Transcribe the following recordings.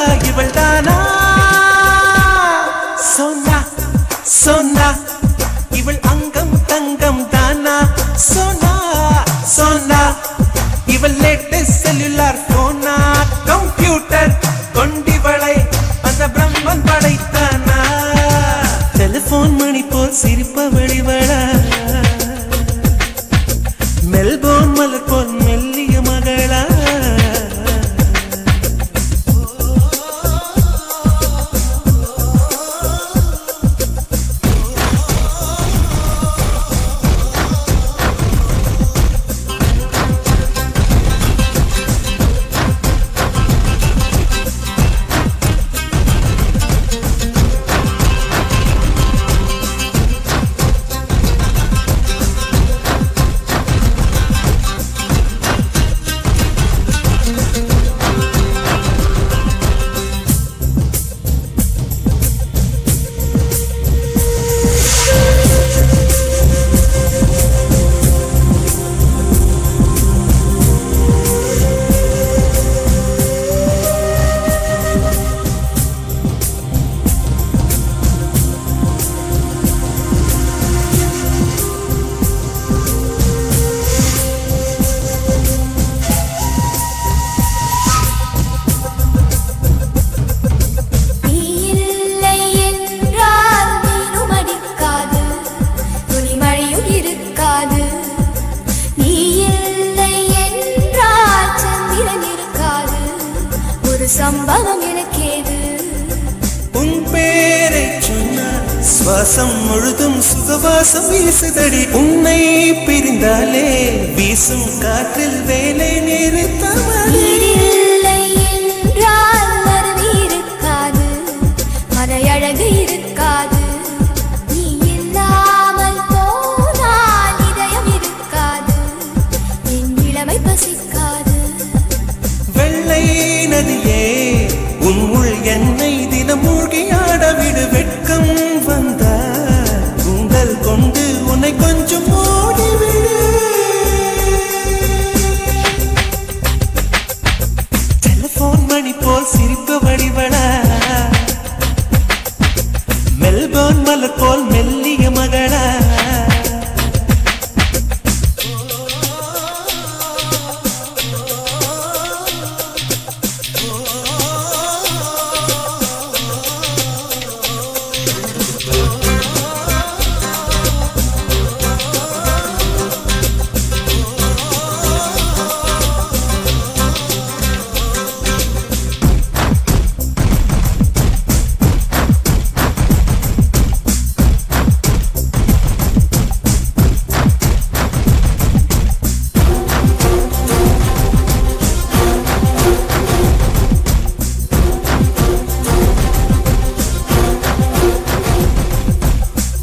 தவளா இவள் தானா சோனா சோனா இவள் அங்கம் தங்கம் தானா சோனா சோனா இவள் லேட்டஸ்ட் செல்லுலார் போனா கம்ப்யூட்டர் கொண்டிவளை அந்த பிரம்மன் படைத்தானா டெலிபோன் மணி போல் சிரிப்பவள் இவளா மெல்போர்ன் மலர் போல் மெல்லிய மகளா சம்பவம் எனக்கேது உன் பேரை சொன்னால் சுவாசம் முழுதும் சுகவாசம் வீசுதடி உன்னை பிரிந்தாலே வீசும் காற்றில் வேலை நிறுத்தவடி இல்லை என்றால் மறவி இருக்காது மனையழகு இருக்காது நீ இல்லாமல் போனால் இதயம் இருக்காது என் இளமை பசிக்காது வெள்ளை நதியே உன் உள் என்னை தினம் மூழ்கியாட விடு வெட்கம் வந்தா உங்கள் கொண்டு உன்னை கொஞ்சம் ஓடிவிடு டெலிபோன் மணி போல் சிரிப்பு வடிவளா மெல்போர்ன் மலர் போல் மெல்லிய மகளா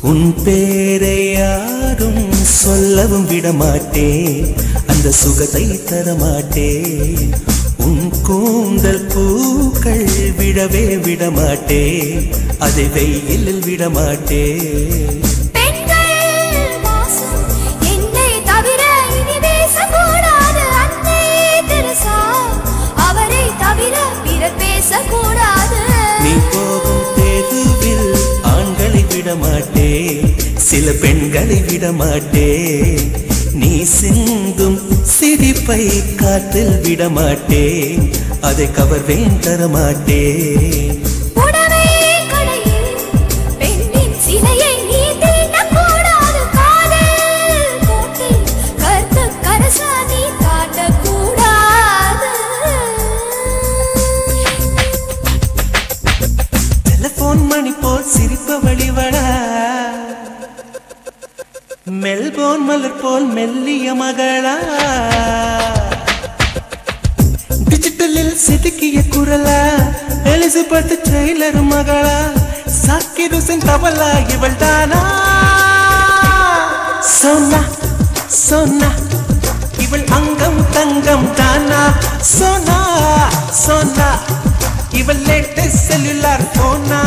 உன் பேரை யாரும் சொல்லவும் விடமாட்டே அந்த சுகத்தை தரமாட்டே உன் கூந்தல் பூக்கள் விடவே விடமாட்டே அதை வெயிலில் விடமாட்டே நீ போகும் தேதுவில் ஆண்களை விடமாட்டே சில பெண்களை விடமாட்டே நீ சிந்தும் சிரிப்பை காற்றில் விடமாட்டே அதை கவர்வேன் தரமாட்டே மணி போல் சிரிப்பவள் இவளா மெல்போர்ன் மலர் போல் மெல்லிய மகளா டிஜிட்டலில் செதுக்கிய குரலா எலிசபெத் டெய்லர் மகளா சாக்கிர் ஹுசைன் தவளா இவள் தானா சோனா சோனா இவள் அங்கம் தங்கம் தானா சோனா சோனா இவள் லேட்டஸ்ட் செல்லுலார் போனா